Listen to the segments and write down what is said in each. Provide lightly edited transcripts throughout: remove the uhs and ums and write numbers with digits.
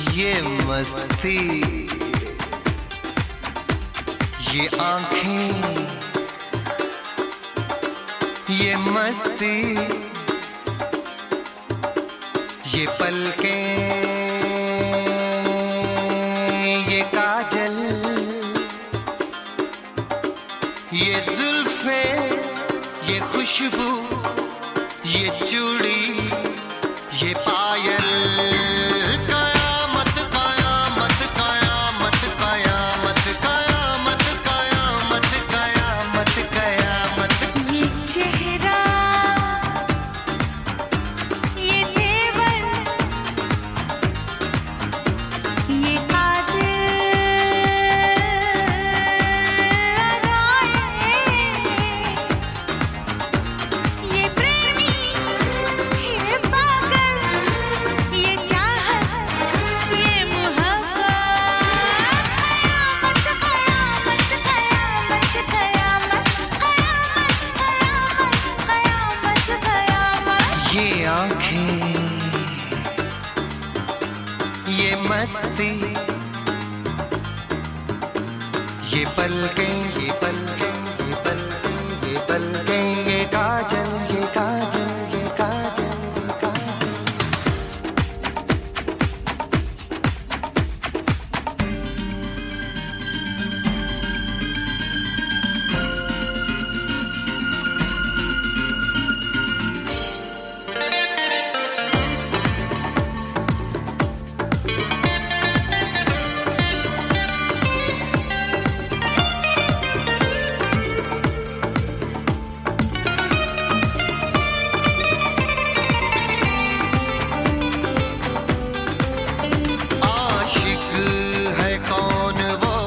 ये मस्ती, ये आंखें, ये मस्ती, ये पलकें, ये काजल, ये जुल्फे, ये खुशबू, ये चूड़ी, ये पायल, कयामत कयामत कयामत कयामत कयामत कयामत कयामत कयामत। ये चेहरा, ये तेवर, ये कातिल अदाएं, ये प्रेमी, ये पागल, ये चाहत, ये मोहब्बत, कयामत कयामत कयामत कयामत कयामत कयामत कयामत। ये आंखें, ये मस्ती, ये पलकें, ये पलकें, ये पलकें, ये पलकें, ये काजल, ये काजल, ये काजल, ये काजल। आशिक है कौन वो,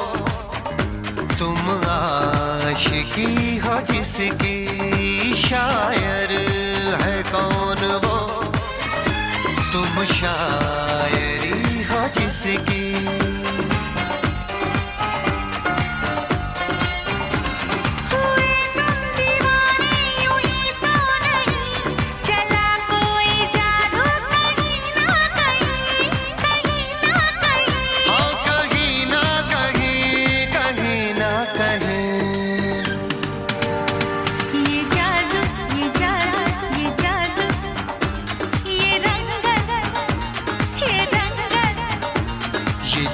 तुम आशिकी हो जिसकी, शायर है कौन वो, तुम शायरी हो जिसकी। हुए तुम दीवाने यूं ही तो नहीं, चला कोई जादू कहीं ना कहीं, कहीं ना कहीं। हाँ कहीं ना कहीं, कहीं ना कहीं। ये जादू, ये जादू, ये जादू, ये रंगत, ये रंगत, ये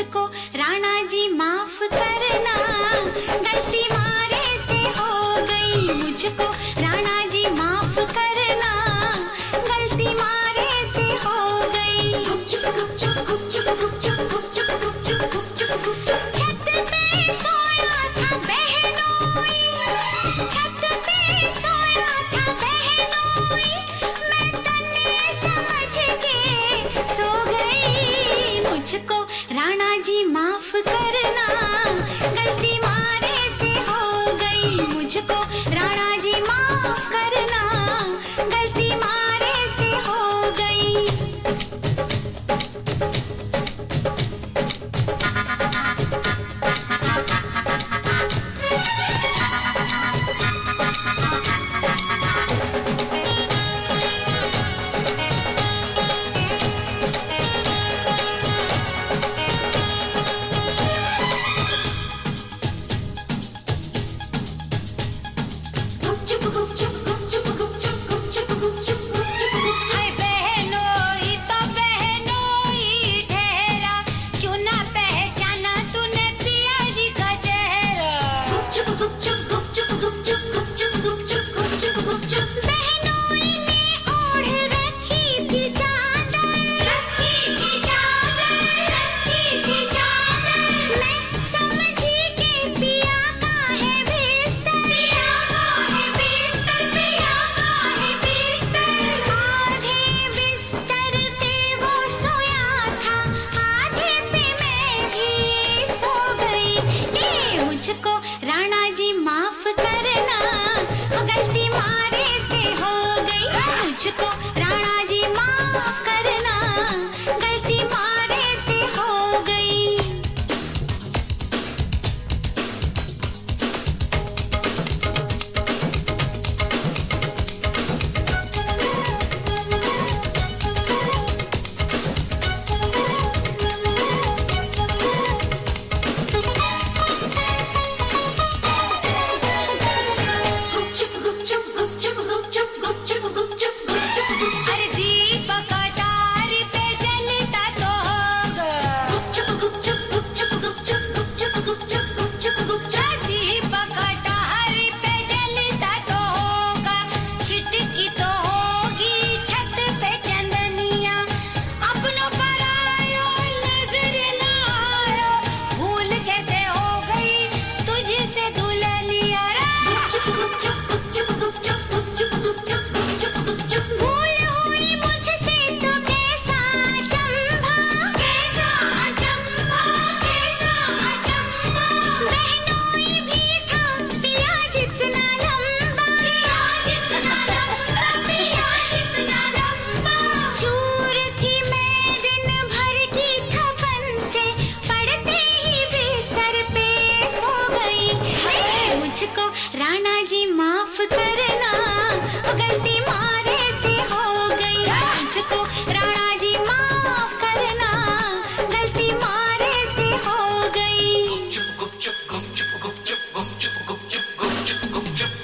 मुझको राणा जी माफ करना, गलती मारे से हो गई। मुझको राणा जी माफ करना, गलती मारे से हो गई। गुपचुप गुपचुप गुपचुप गुपचुप गुपचुप गुपचुप गुपचुप गुपचुप छत पे सोया था बहनोई, छत पे सोया था बहनोई, मैं तन्ने समझ के सो गई। मुझको राणा जी माफ करना, गलती मारे से हो गई। मुझको राणा जी माफ करना, गलती मारे से हो गई। हाय बहनोई तो बहनोई ठहरा, क्यों ना पहचाना तूने पिया जी का चेहरा। बहनोई ने ओढ़ रखी थी चादर, रखी थी चादर, रखी थी चादर। मैं समझी के पिया का है बिस्तर, पिया का है बिस्तर, पिया का है बिस्तर। आधे बिस्तर पे वो सोया था, आधे पे मैं भी सो गई। ये मुझको राणा जी माफ करना, गलती मारे से हो गई। मुझको राणा जी माफ करना, गलती मारे से हो गई। अरे दीपक अटारी पे जलता तो होगा, दीपक अटारी पे जलता तो होगा। छिटकी तो होगी छत पे चंदनिया, अपनों पर आयो नजर ना आयो, भूल कैसे हो गई तुझसे दुल्हनिया रे। भूल हुई मुझसे तो कैसा अचंभा, कैसा अचंभा, कैसा अचंभा। बहनोई भी था पिया जितना लंबा, पिया जितना लंबा, पिया जितना लंबा। चूर थी मैं दिन भर की थपन से, पड़ते ही बिस्तर पे सो गई। मुझको राणा जी माफ करना, गलती मारे से हो गई। मुझको राणा जी माफ करना, गलती मारे से हो गई।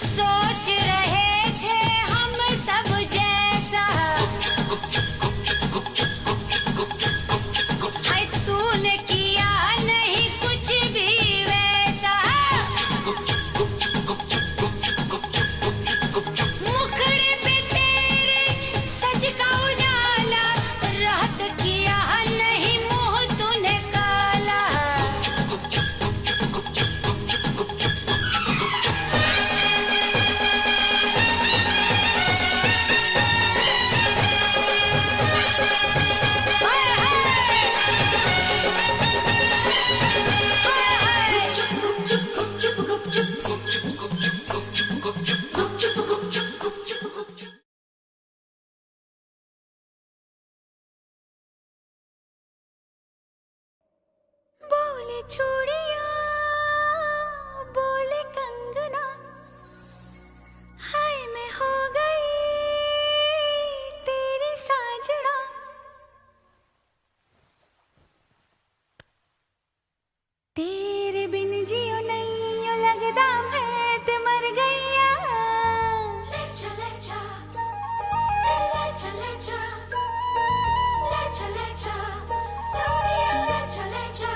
सोच रहे थे हम सब जैसा, हाय तूने किया नहीं कुछ भी वैसा। मुखड़े पे तेरे सज का उजाला, रात किया नहीं मुंह तूने काला। हाय बोले चूड़िया, बोले कंगना, हाय मैं हो गई तेरी साजना। तेरे बिन जियो नहीं लगदा मैं ते मर गईया। ले जा सोनिया ले जा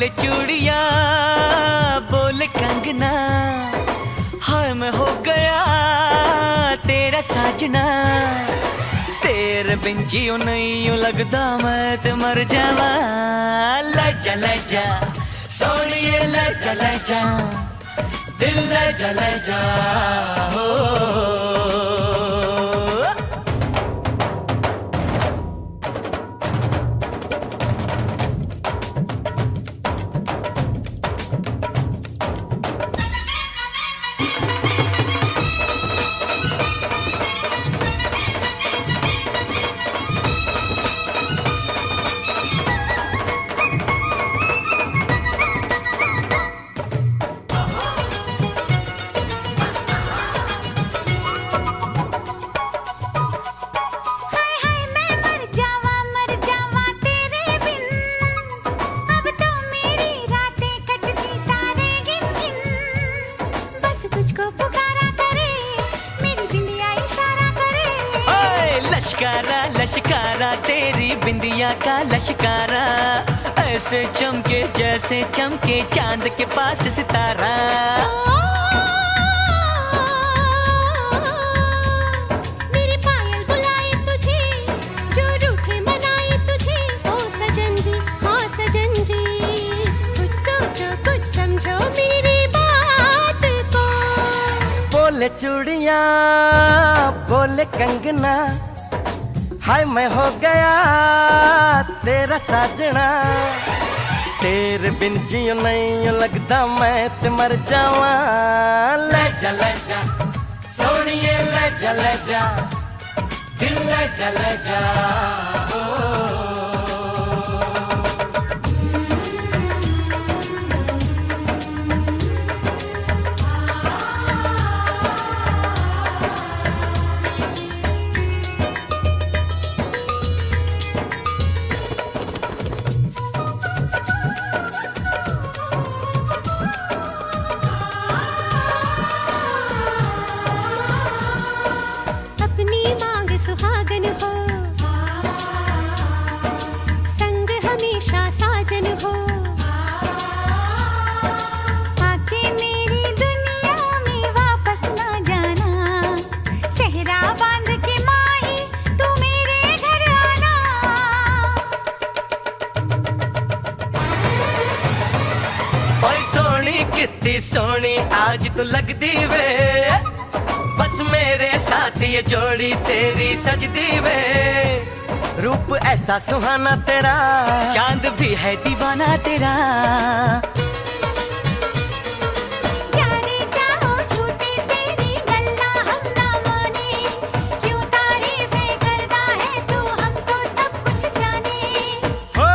बोले चूड़िया बोले कंगना, हाय मैं हो गया तेरा साजना। तेरे बिन जियो नहीं यूं लगदा मैं ते मर जावा। लजा लजा सोनिए लजा लजा, दिल लजा लजा हो। लश्कारा लश्कारा तेरी बिंदिया का लश्कारा, ऐसे चमके जैसे चमके चांद के पास सितारा। मेरे पायल बुलाए तुझे, जो रूठे मनाए तुझे। ओ सजन जी हाँ सजन जी, कुछ सोचो कुछ समझो मेरी बात को। बोले चूड़िया बोले कंगना, हाय मैं हो गया तेरा साजना। तेरे बिन जियो नहीं लगदा मैं ते मर जावा। लजा लजा सोनिए लजा लजा, दिल लजा लजा हो। सुहागन हो संग हमेशा साजन हो, आके मेरी दुनिया में वापस ना जाना। सेहरा बांध के माही तू मेरे घर आना। ओए सोनी कितनी सोनी आज तू लगदी वे, बस मेरे साथ ये जोड़ी तेरी सजदी वे। रूप ऐसा सुहाना तेरा, चांद भी है दीवाना तेरा। जाने जाओ झूठी तेरी गल्ला हम ना माने, क्यों तारीफें करता है तू हमको सब कुछ जाने। हो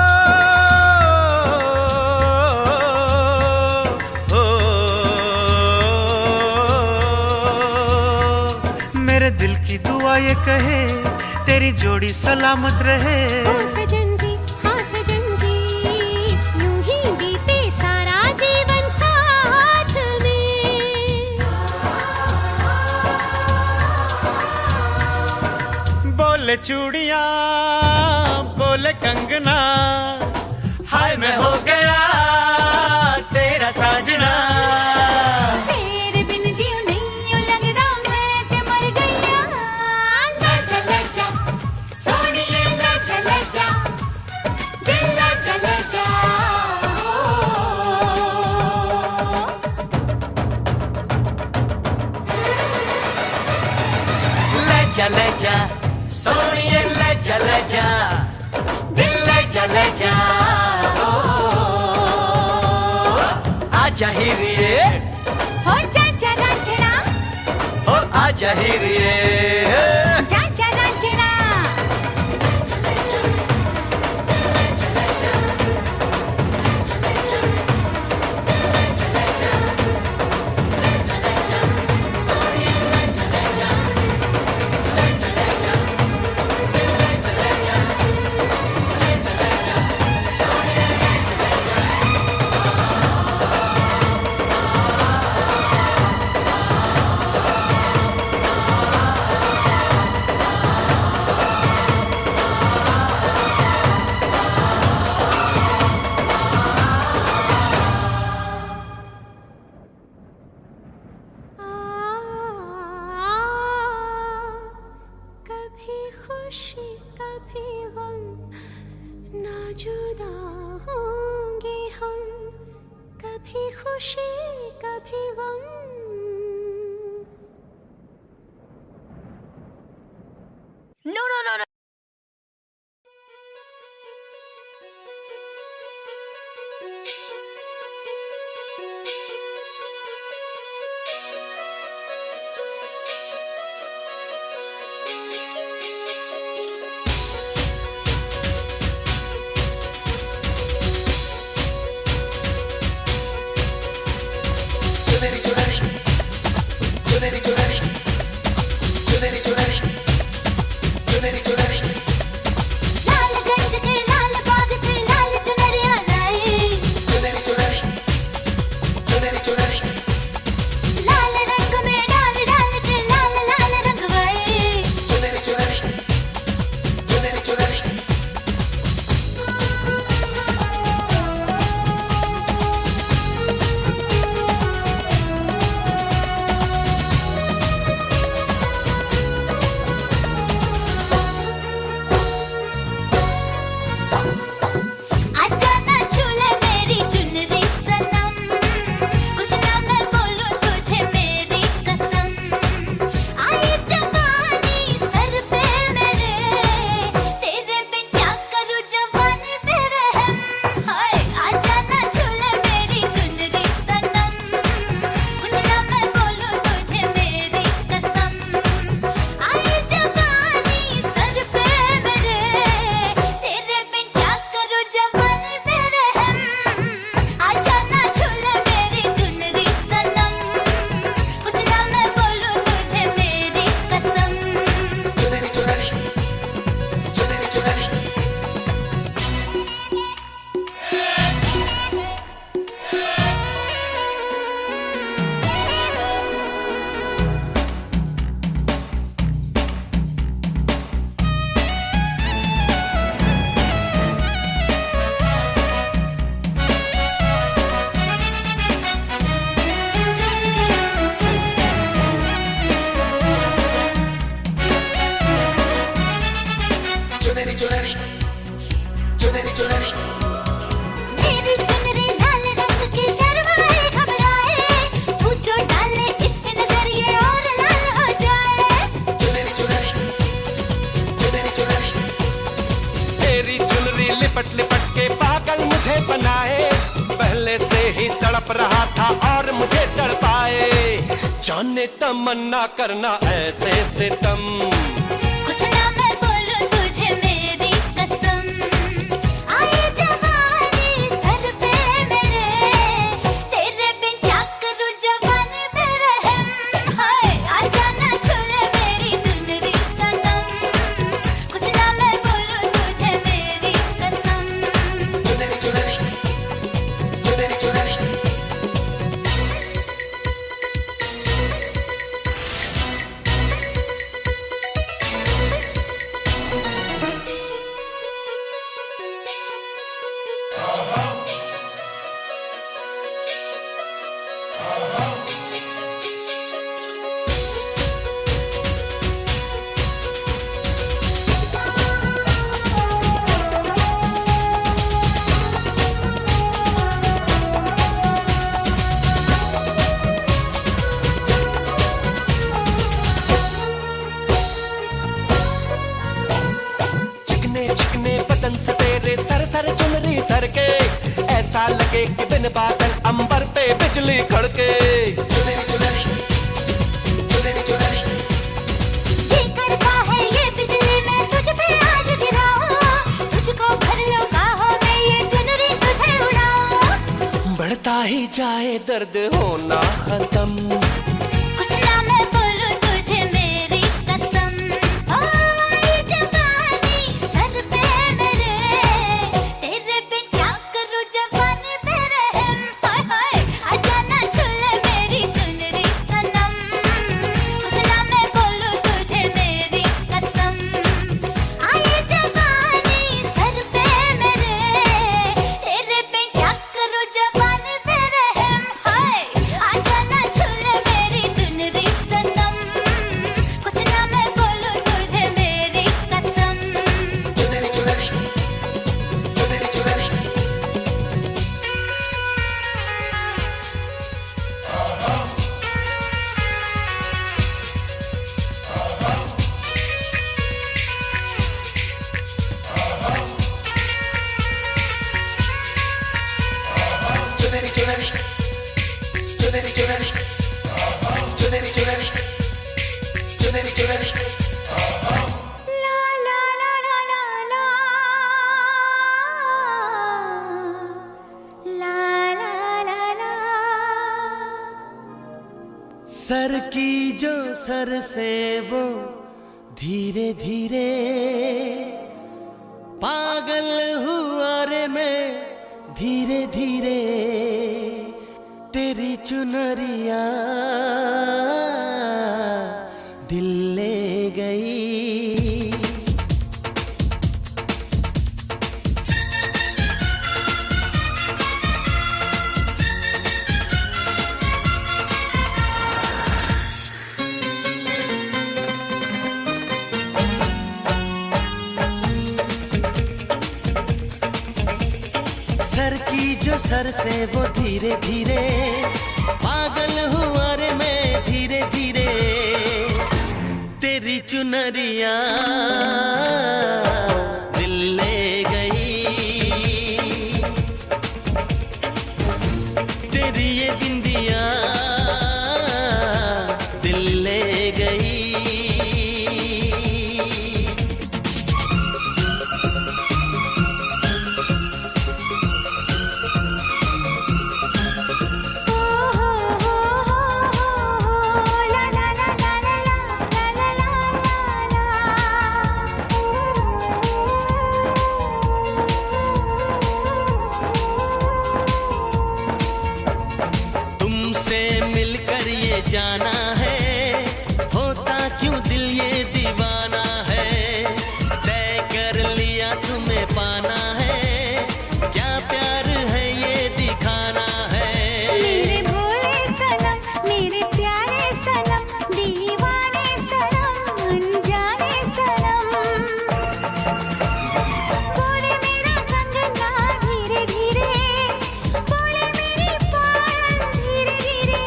मेरे दिल की दुआ ये कहे तेरी जोड़ी सलामत रहे। ओ सजन जी हाँ सजन जी, यूं ही बीते सारा जीवन साथ में। बोले चूड़िया बोले कंगना, हाय मैं हो गया तेरा साजना। तेरे बिन जियो नहीं यूं लगदा मैं ते मर गईया। लजा लजा सोनिए लजा लजा, दिल लजा लजा लजा लजा सोनिए लजा लजा, दिल लजा लजा हो। आजा हीरिए हो जा जा रांझना, हो आजा हीरिए। जा जा रांझना। कभी गम ना जुदा होंगे हम कभी खुशी कभी गम No, no, no, no. Lalganj के लाल बाग से लाल चुनरिया लाई लाल रंग में डाल डाल के लाल लाल रंगवाई आजा ना छूले मेरी चुनरी सनम कुछ ना मैं बोलूं तुझे मेरी कसम आई जवानी सर पे मेरे तेरे बिन क्या करूं जवानी पे रहम हाय आजा ना छूले मेरी चुनरी सनम कुछ ना मैं बोलूं तुझे मेरी कसम आई जवानी सर पे मेरे तेरे बिन क्या करूं जवानी पे रहम आजा ना छूले मेरी चुनरी सनम कुछ ना मैं बोलूं तुझे मेरी कसम मेरी चुनरी लाल रंग की शर्माए घबराए पूछो डाले इस पे नजर ये और लाल हो जाए तेरी चुनरी लिपट लिपट के पागल मुझे बनाए पहले से ही तड़प रहा था और मुझे तड़पाए जाने तमन्ना करना ऐसे सितम कुछ ना मैं बोलूं तुझे मेरी कसम आई जवानी सर पे मेरे तेरे बिन क्या करूं जवानी पे रहम हाय आजा ना छूले मेरी चुनरी सनम कुछ ना मैं बोलूं तुझे मेरी कसम चिकने चिकने बदन से तेरे सर सर चुनरी सर के ऐसा लगे कि बिन बादल अंबर पे बिजली खड़के ये करता है ये बिजली मैं तुझ पे आज गिराऊं तुझको भर लो बाहों में ये चुनरी तुझे उड़ाऊं बढ़ता ही जाए दर्द होना खत्म कुछ ना मैं बोलूं तुझे मेरी कसम आई जवानी सर पे मेरे तेरे बिन क्या करूं जवानी पे रहम हाय हाय आजा ना छूले मेरी चुनरी सनम कुछ ना मैं बोलूं तुझे मेरी कसम आई जवानी सर पे मेरे तेरे बिन क्या करूं जवानी पे रहम हाय आजा ना छूले मेरी सर की जो सर से वो धीरे धीरे पागल हुआ रे मैं धीरे धीरे तेरी चुनरिया दिल ले गई। सर की जो सर से वो धीरे धीरे पागल हुआ रे मैं धीरे धीरे तेरी चुनरिया दिल ले गई। तेरी ये बिंदिया दिल ले गई। जाना है होता क्यों दिल ये दीवाना है तय कर लिया तुम्हें पाना है क्या प्यार है ये दिखाना है। मेरे भोले सनम मेरे प्यारे सनम दीवाने सनम अनजाने सनम बोले मेरा कंगना धीरे धीरे बोले मेरी पायल धीरे धीरे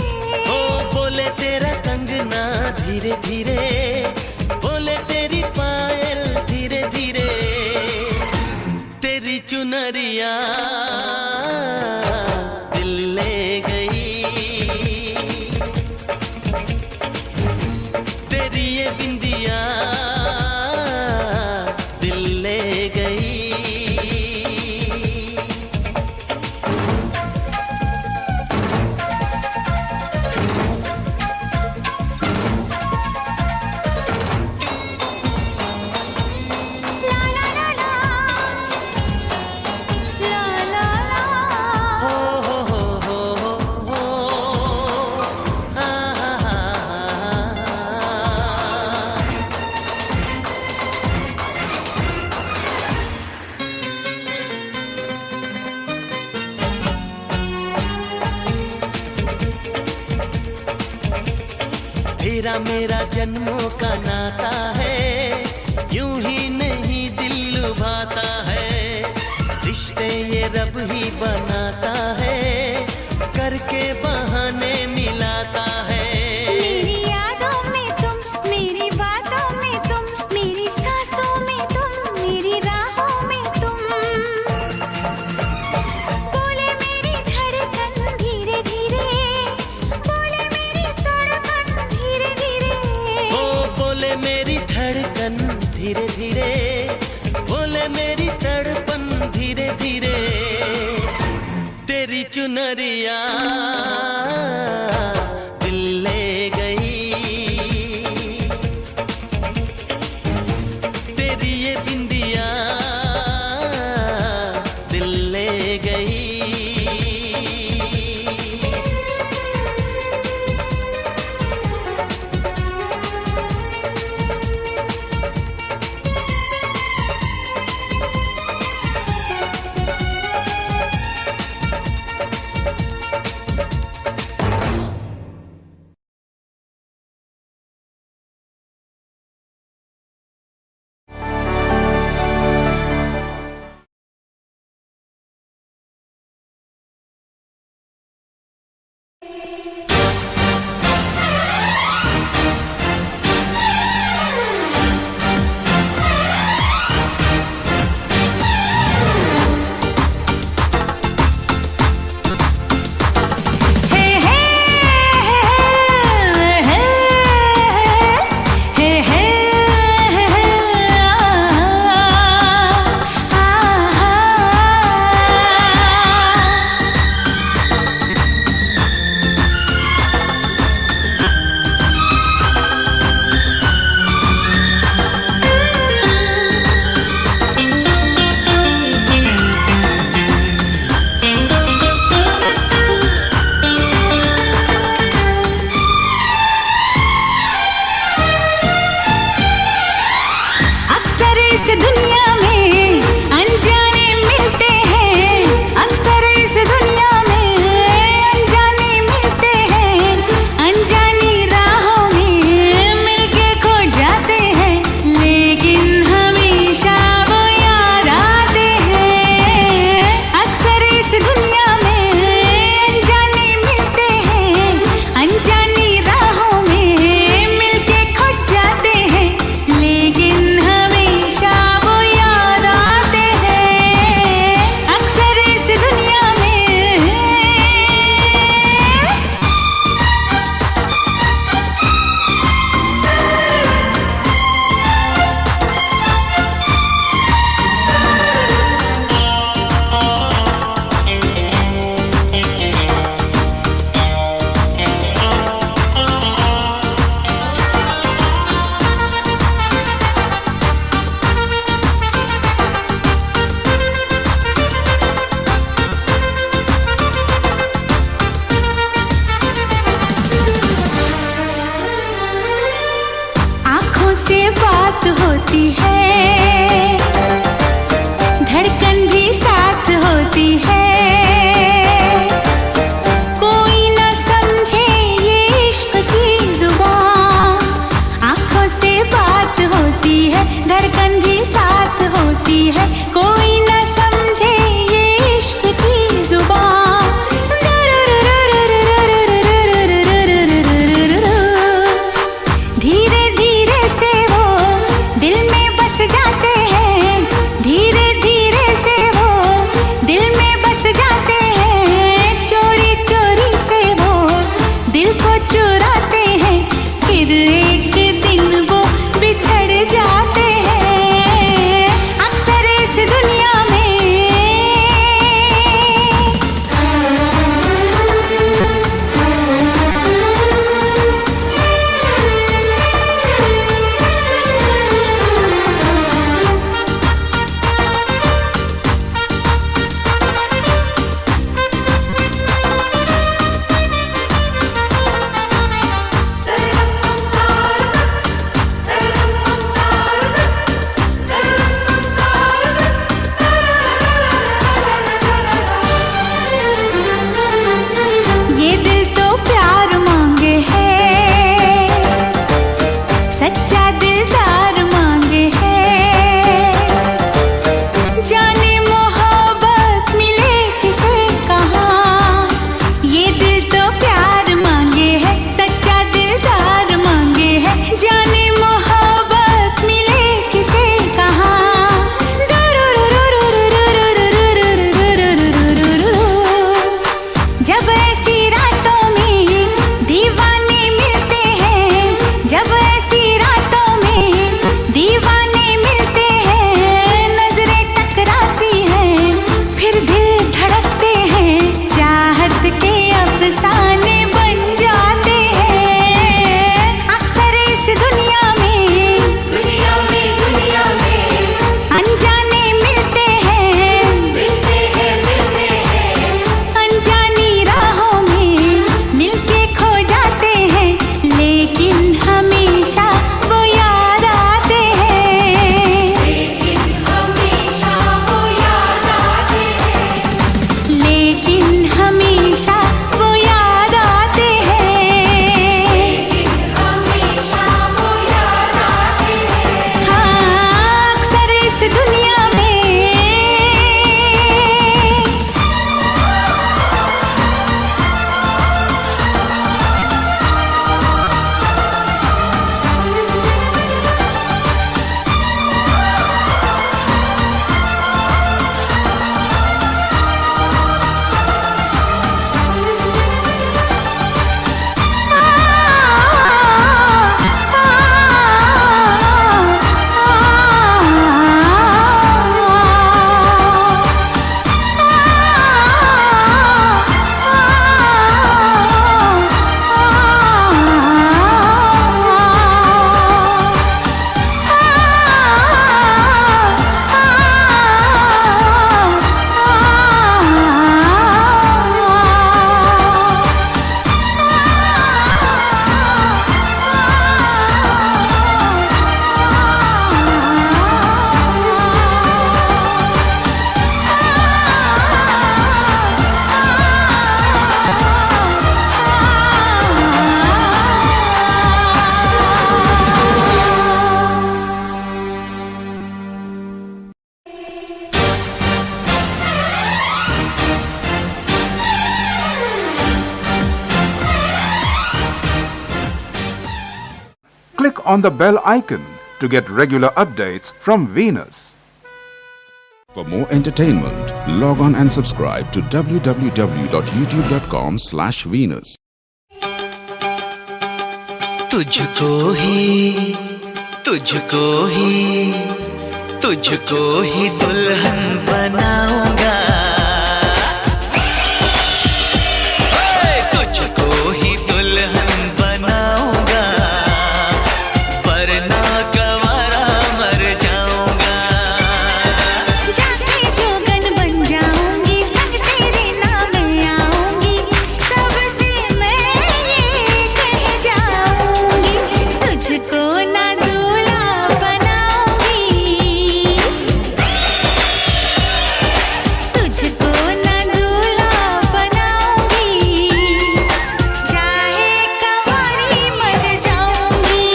बोले तेरा कंगना धीरे धीरे बोले तेरी पायल धीरे धीरे तेरी चुनरिया दिल ले गई। तेरी ये बिंदिया दिल ले गई। तेरा मेरा जन्मों का नाता है यूं ही नहीं दिल लुभाता है रिश्ते ये रब ही बनाता है करके बहाने मिलाता है। मेरी यादों में तुम मेरी बातों में तुम मेरी सांसों में तुम मेरी राहों में तुम बोले मेरी धड़कन धीरे धीरे बोले मेरी तड़पन धीरे धीरे बोले मेरी धड़कन धीरे धीरे बोले मेरी तड़पन धीरे धीरे on the bell icon to get regular updates from Venus. For more entertainment, log on and subscribe to www.youtube.com/Venus. तुझको ही दुल्हन बनाऊंगा, तुझको ही दुल्हन बनाऊंगा, वरना गवारा मर जाऊंगा। जाके जोगन बन जाऊंगी, संग तेरे नाम आऊंगी, सबसे मैं ये कह जाऊंगी, तुझको ना दूल्हा बनाऊंगी, तुझको ना दूल्हा बनाऊंगी, चाहे कंवारी मर जाऊंगी।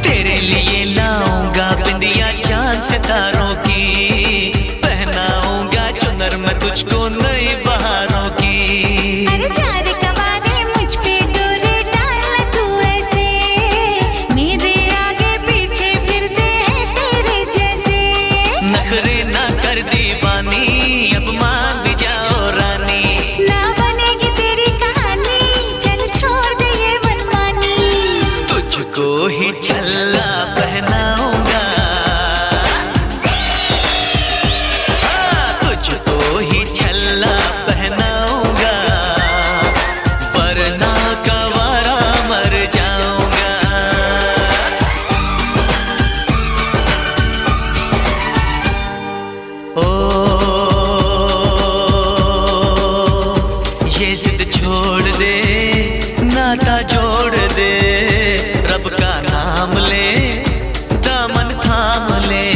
तेरे लिए लाऊंगा बिंदिया चांद सितारों की, पहनाऊंगा चुनर मैं तुझको नई बहारों की। अरे चार कवारे मुझ पे डोरे डाल तू ऐसे, मेरे आगे पीछे फिरते हैं तेरे जैसे। नखरे ना कर दीवानी, अब मान भी जाओ रानी। ना बनेगी तेरी कहानी, चल छोड़ दे ये मनमानी। तुझको ही छल्ला पहनाऊंगा, तुझको ही छल्ला पहनाऊंगा, वरना गवारा मर जाऊंगा। ओ ये जिद छोड़ दे, नाता जोड़ दे, रब का नाम ले, दामन थाम ले,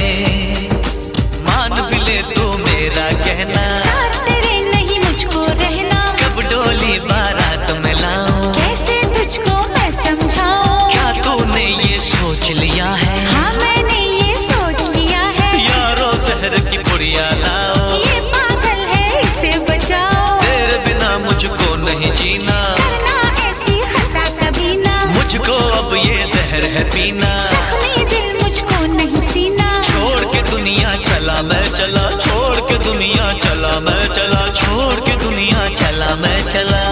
मान भी ले तू मेरा कहना, साथ तेरे नहीं मुझको रहना, कब डोली बारात में लाऊं, कैसे तुझको मैं समझाऊं। क्या तूने ये सोच लिया है, हाँ मैंने ये सोच लिया है, यारो जहर की पुड़िया लाओ, ये पागल है इसे बचाओ। तेरे बिना मुझको नहीं जीना, करना ऐसी खता कभी ना, मुझको अब ये जहर है पीना। जख्मी दिल मुझको नहीं सीना, छोड़ के दुनिया चला मैं चला, छोड़ के दुनिया चला मैं चला, छोड़ के दुनिया चला मैं चला।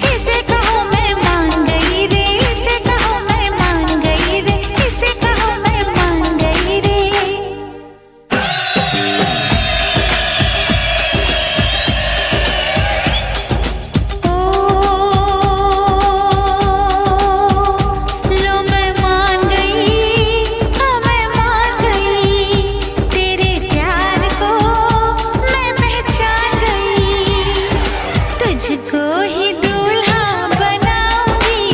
इसे कहो मैं मान गई रे, इसे कहो मैं मान गई रे, इसे कहो मैं मान गई रे। ओ लो मैं मान गई, हाँ मैं मान गई, तेरे प्यार को मैं पहचान गई, तुझको ही दूल्हा बनाऊंगी,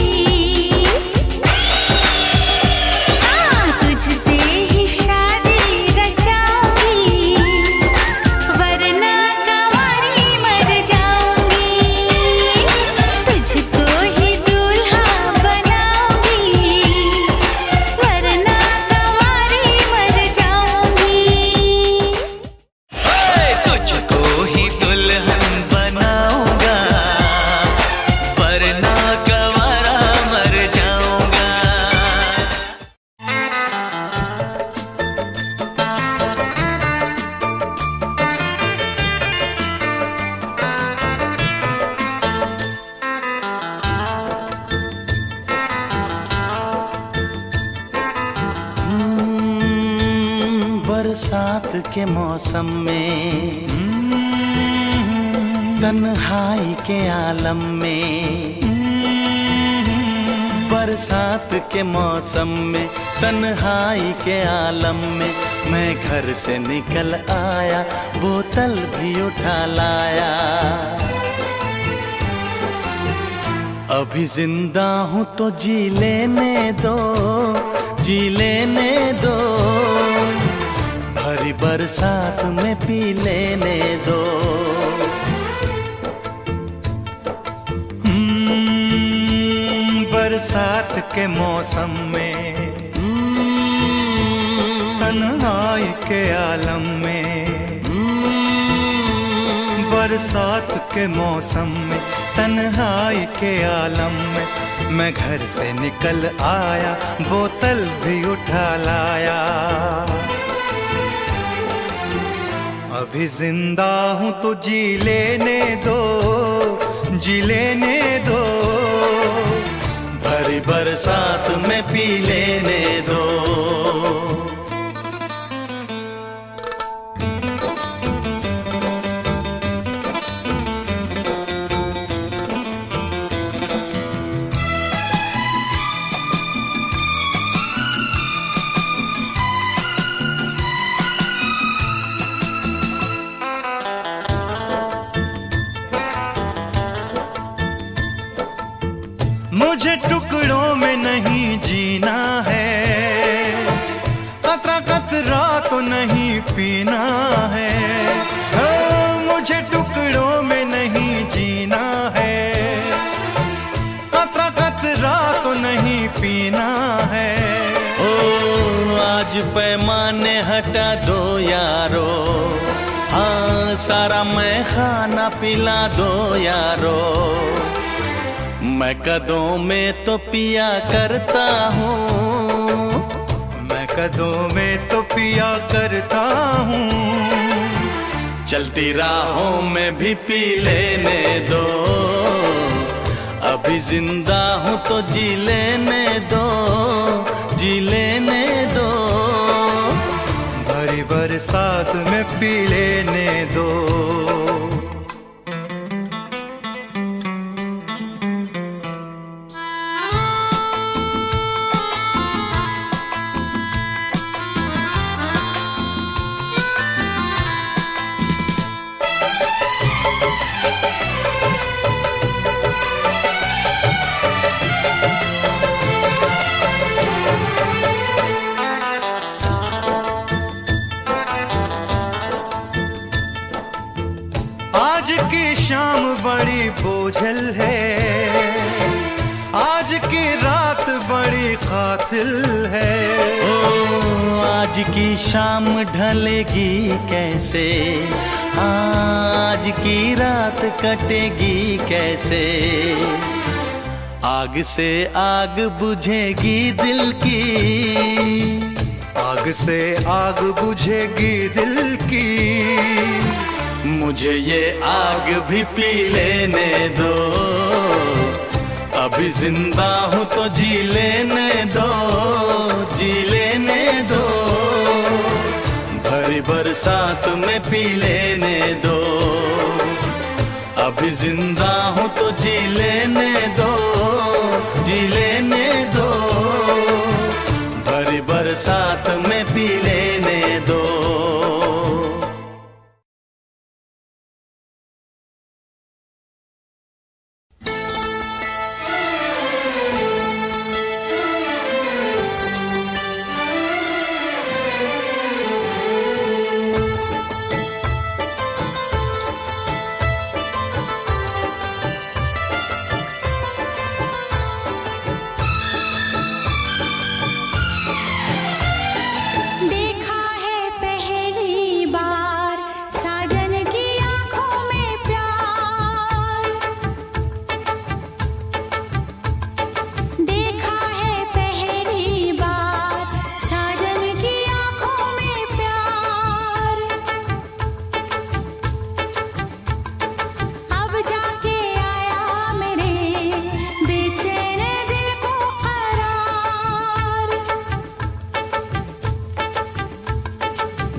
हाँ तुझसे ही शादी रचाऊंगी, वरना कंवारी मर जाऊंगी, तुझको ही दूल्हा बनाऊंगी, वरना कंवारी मर जाऊंगी। तुझको ही दुल्हन बनाऊंगा, वरना गवारा मर जाऊंगा। बरसात के मौसम में, तन्हाई के आलम में, बरसात के मौसम में, तन्हाई के आलम में, मैं घर से निकल आया, बोतल भी उठा लाया। अभी जिंदा हूँ तो जी लेने दो, जी लेने दो, भरी बरसात में पी लेने दो। बरसात के मौसम में, तन्हाई के आलम में, बरसात के मौसम में, तन्हाई के आलम में, मैं घर से निकल आया, बोतल भी उठा लाया। अभी जिंदा हूँ तो जी लेने दो, जी लेने दो, भरी बरसात में पी लेने दो। मुझे टुकड़ों में नहीं जीना है, कतरा कतरा तो नहीं पीना है। मुझे टुकड़ों में नहीं जीना है, कतरा कतरा तो नहीं पीना है। ओ आज पैमाने हटा दो यारो, हाँ सारा मैं खाना पिला दो यारो। मैं कदों में तो पिया करता हूँ, मैं कदों में तो पिया करता हूँ। चलती राहों में भी पी लेने दो, अभी जिंदा हूँ तो जी लेने दो, जी लेने दो। भरी बरसात में पी लेने दो। आज की शाम बड़ी बोझल है, आज की रात बड़ी कातिल है। ओ आज की शाम ढलेगी कैसे, आज की रात कटेगी कैसे। आग से आग बुझेगी दिल की, आग से आग बुझेगी दिल की। मुझे ये आग भी पी लेने दो, अभी जिंदा हूँ तो जी लेने दो, जी लेने दो। भरी बरसात में पी लेने दो, अभी जिंदा हूँ तो जी लेने दो, जी लेने दो। भरी बरसात में पी लेने दो।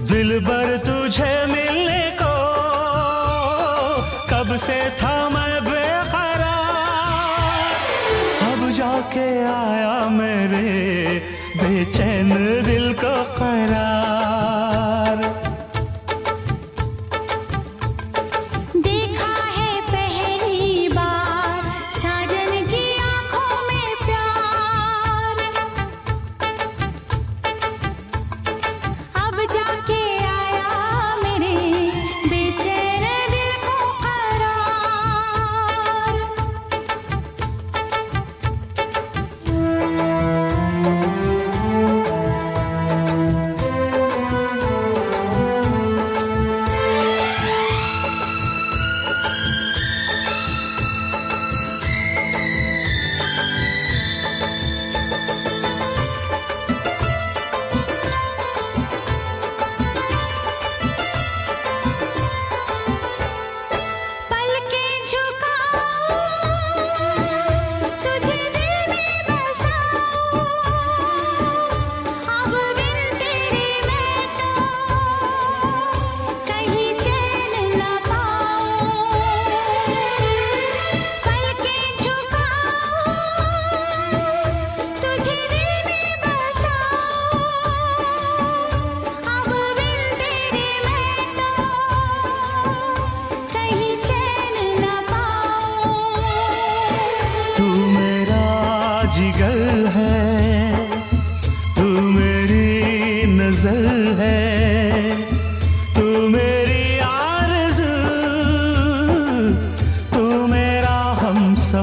दिलबर तुझे मिलने को कब से था मैं बेकरार, अब जाके आया मेरे बेचैन दिल को करार। देखा है पहली बार साजन की आंखों में प्यार,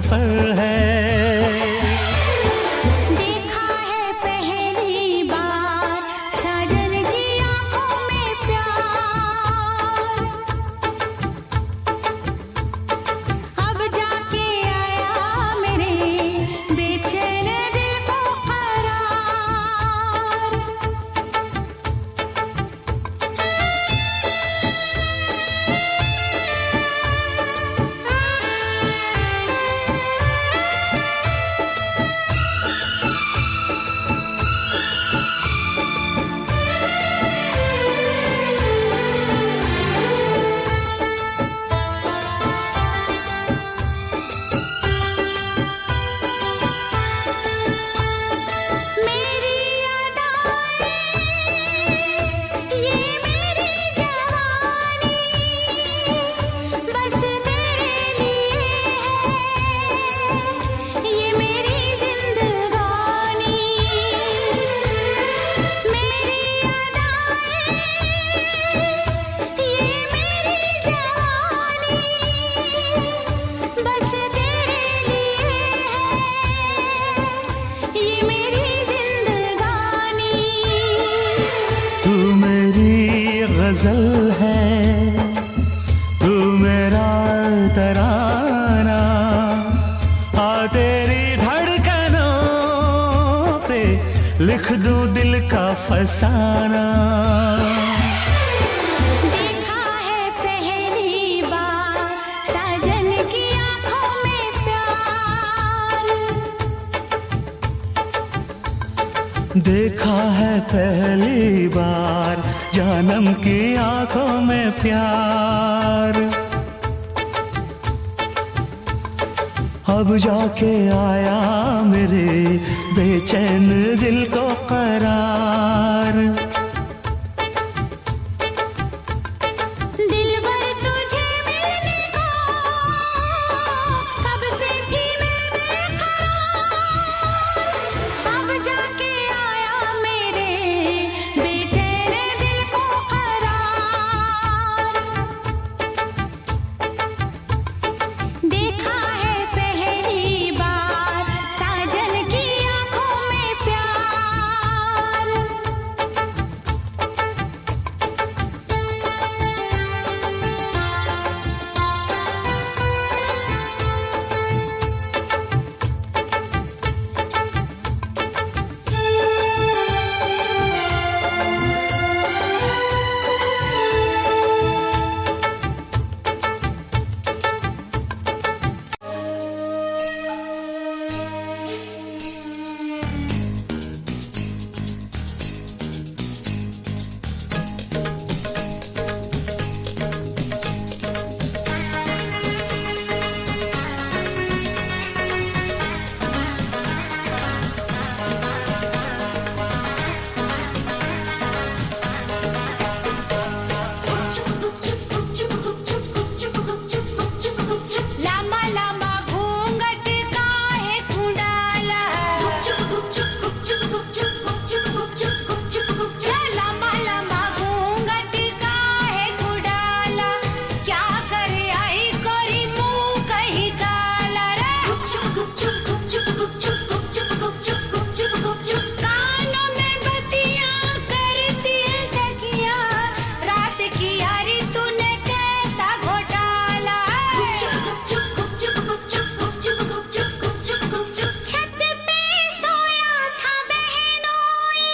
सफर है। देखा है पहली बार साजन की आंखों में प्यार, अब जाके आया मेरे बेचैन दिल को करार। मेरी अदाएं, ये मेरी जवानी, बस तेरे लिए है ये मेरी जिंदगानी। मेरी अदाएं, ये मेरी जवानी, बस तेरे लिए है ये मेरी जिंदगानी। तू मेरी गजल है, तू मेरा तराना, आ तेरी धड़कनों पे लिख दूं दिल का फसाना। देखा है पहली बार साजन की आंखों में प्यार, देखा है पहली बार जानम की आंखों में प्यार, अब जाके आया मेरे बेचैन दिल को करार। दिलबर तुझे मिलने को कब से थी मैं बेकरार, अब जाके आया मेरे बेचैन दिल को करार। देखा है पहली बार साजन की आंखों में प्यार, लामा लामा घूंघट काहे कुंडाला, लामा लामा घूंघट काहे कुंडाला, क्या करे आई कोरी मुंह कहीं काला रे। कानों में बत्तियां करती है सखियां, रात की यारी तूने कैसा घोटाला है। छत पे सोया था बहनोई,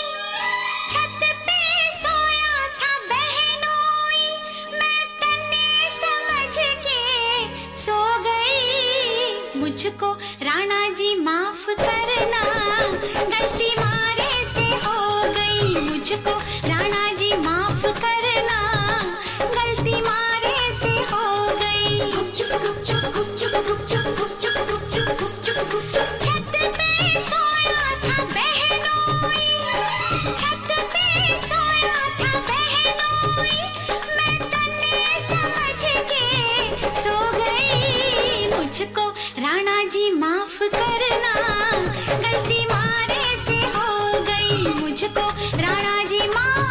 छत पे सोया था बहनोई, मैं तन्ने समझ के सो गई। मुझको राणा जी माफ करना, गलती मारे से हो गई। मुझको राणा जी माफ करना, गलती मारे से हो गई। छत पे सोया था बहनोई, छत पे सोया था बहनोई, मैं तन्ने समझ के सो गई। मुझको राणा जी माफ करना, गलती मारे से हो गई। मुझको राणा जी माफ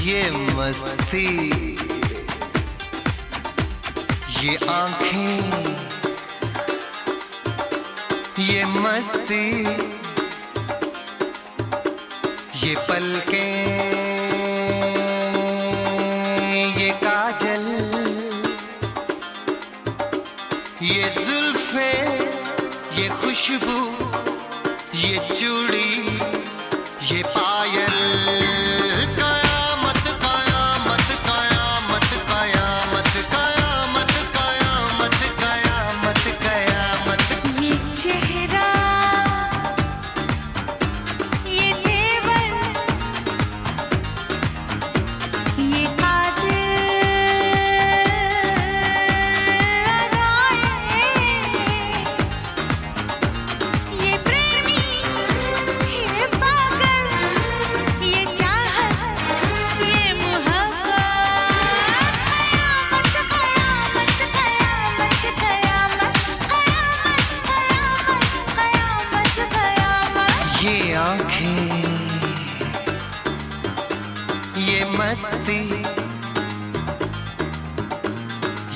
ये मस्ती, ये आंखें, ये मस्ती, ये पलकें, ये काजल, ये जुल्फे, ये खुशबू, ये चूड़ी, ये पायल, कयामत कयामत कयामत कयामत कयामत कयामत कयामत कयामत। ये चेहरा, ये तेवर, ये कातिल अदाएं, ये प्रेमी, ये पागल, ये चाहत, ये मोहब्बत, कयामत कयामत कयामत कयामत कयामत कयामत। ये आंखें, ये मस्ती,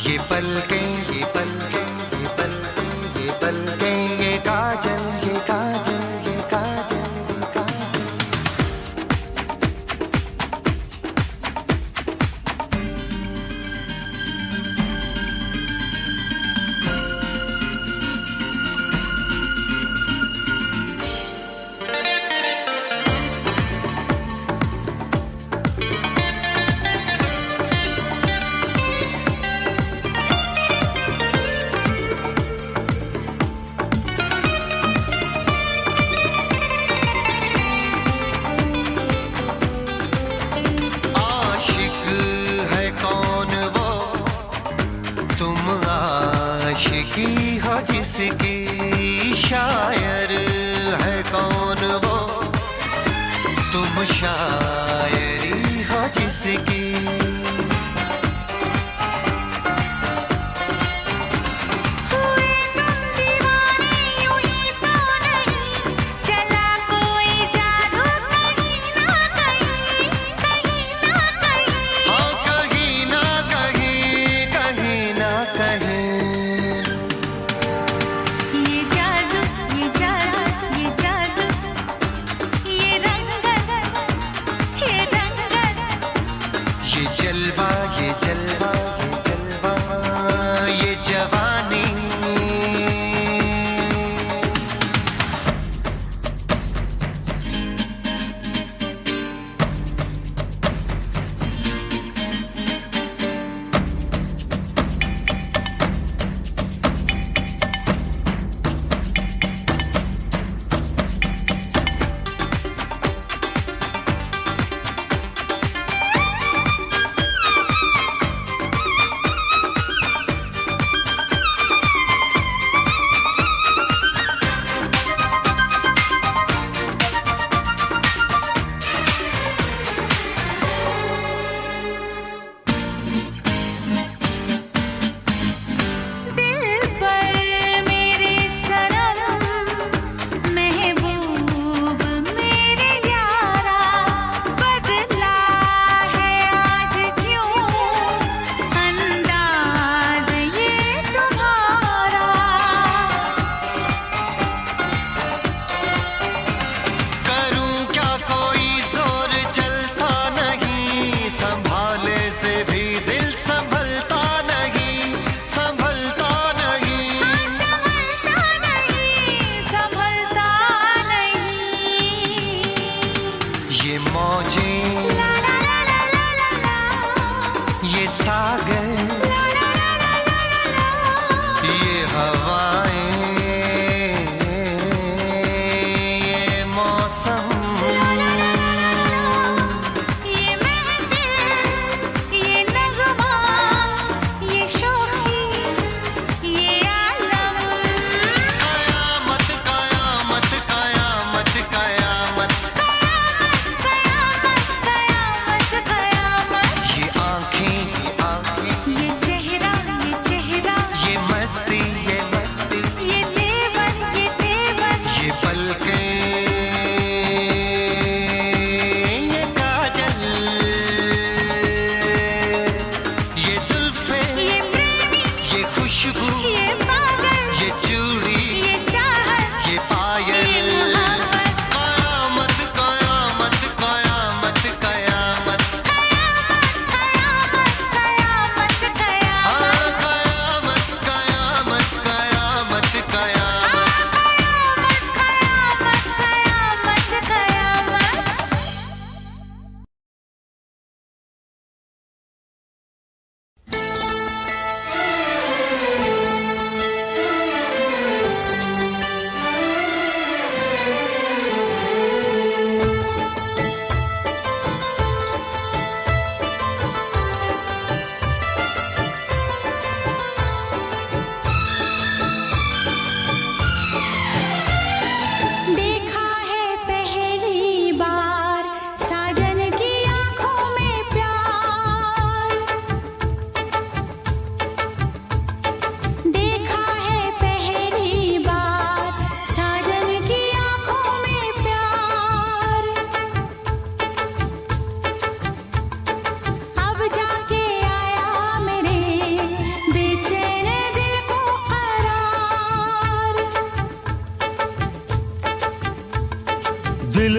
ये पलकें, ये पलकें, ये पलकें, ये पलकें, ये काजल, ये काजल, ये काजल, ये काजल। आशिक है कौन वो, तुम आशिकी हो जिसकी, शायर है कौन वो, तुम शायरी हो जिसकी। हुए तुम दीवाने यूं ही तो नहीं, चला कोई जादू कहीं ना कहीं, कहीं ना कहीं। हाँ कहीं ना कहीं, कहीं ना कहीं। ये जादू, ये जादू, ये जादू, ये रंगत, ये रंगत, ये जलवा, ये जलवा, ये जलवा, ये जवानी। दिल पर मेरे सनम, महबूब मेरे यारा, बदला है आज क्यों अंदाज ये तुम्हारा। करूं क्या कोई जोर चलता नहीं, संभाले से भी दिल संभलता नहीं, संभलता नहीं। संभलता नहीं, संभलता नहीं। ये मौजें, ला ला ला ला ला ला ला, ये सागर, ला ला ला ला ला ला ला। ये हवाएं, ये मौसम, ये महफिल, ये नगमा, ये शोखी, ये आलम, कयामत कयामत कयामत कयामत। कयामत कयामत कयामत। ये आंखें, ये आंखें,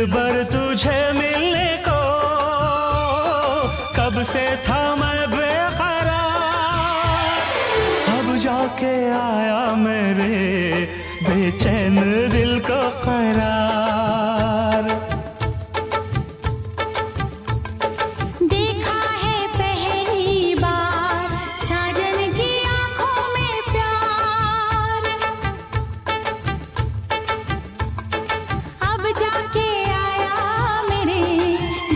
दिलबर तुझे मिलने को कब से था मैं बेकरार, अब जाके आया मेरे बेचैन दिल को करार। देखा है पहली बार साजन की आंखों में प्यार, अब जाके आया मेरे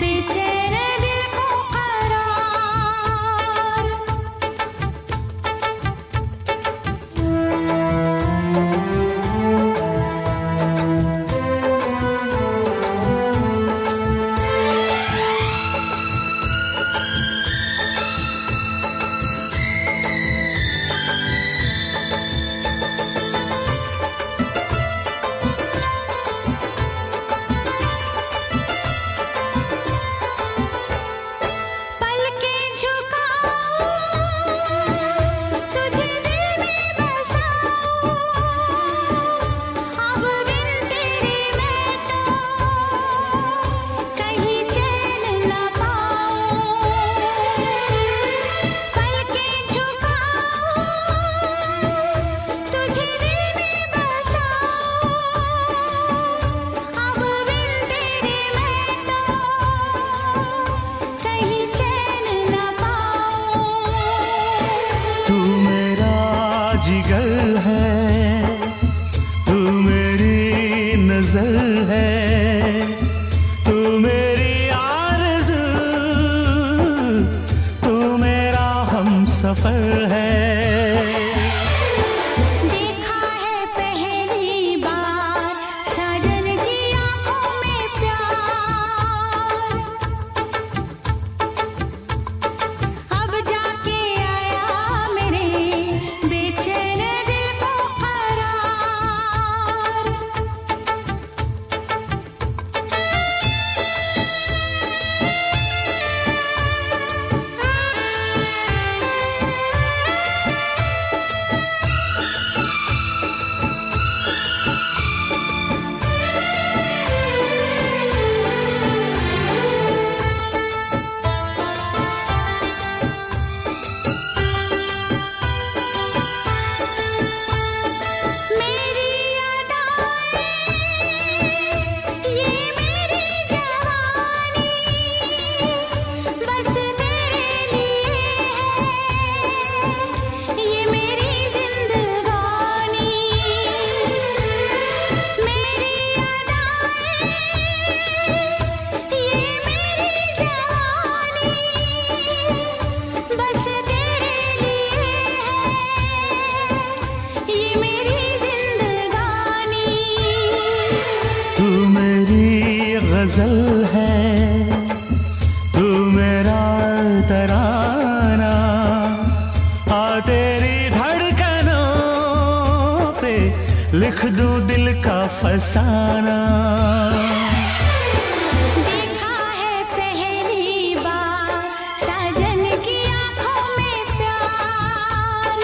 बेचैन दिल को करार। जिगर है तू मेरी नजर है, तू मेरी आरज़ू, तू मेरा हमसफर है। देखा है पहली बार साजन की आंखों में प्यार, अब जाके आया मेरे बेचैन दिल को करार। गजल है तू मेरा तराना, आ तेरी धड़कनों पे लिख दूं दिल का फसाना। देखा है पहली बार साजन की आंखों में प्यार,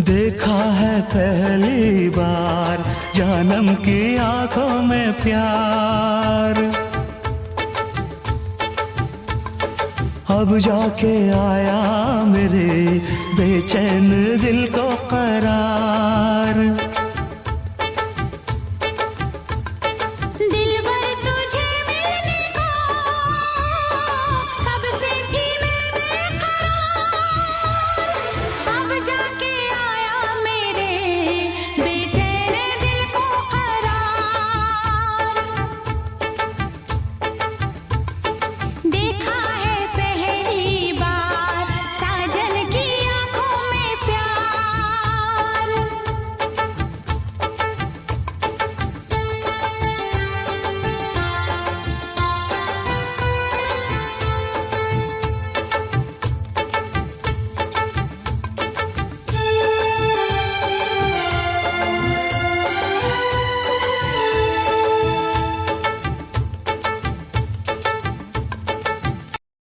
देखा है पहली बार जानम की आंखों में प्यार, अब जाके आया मेरे बेचैन दिल को करार।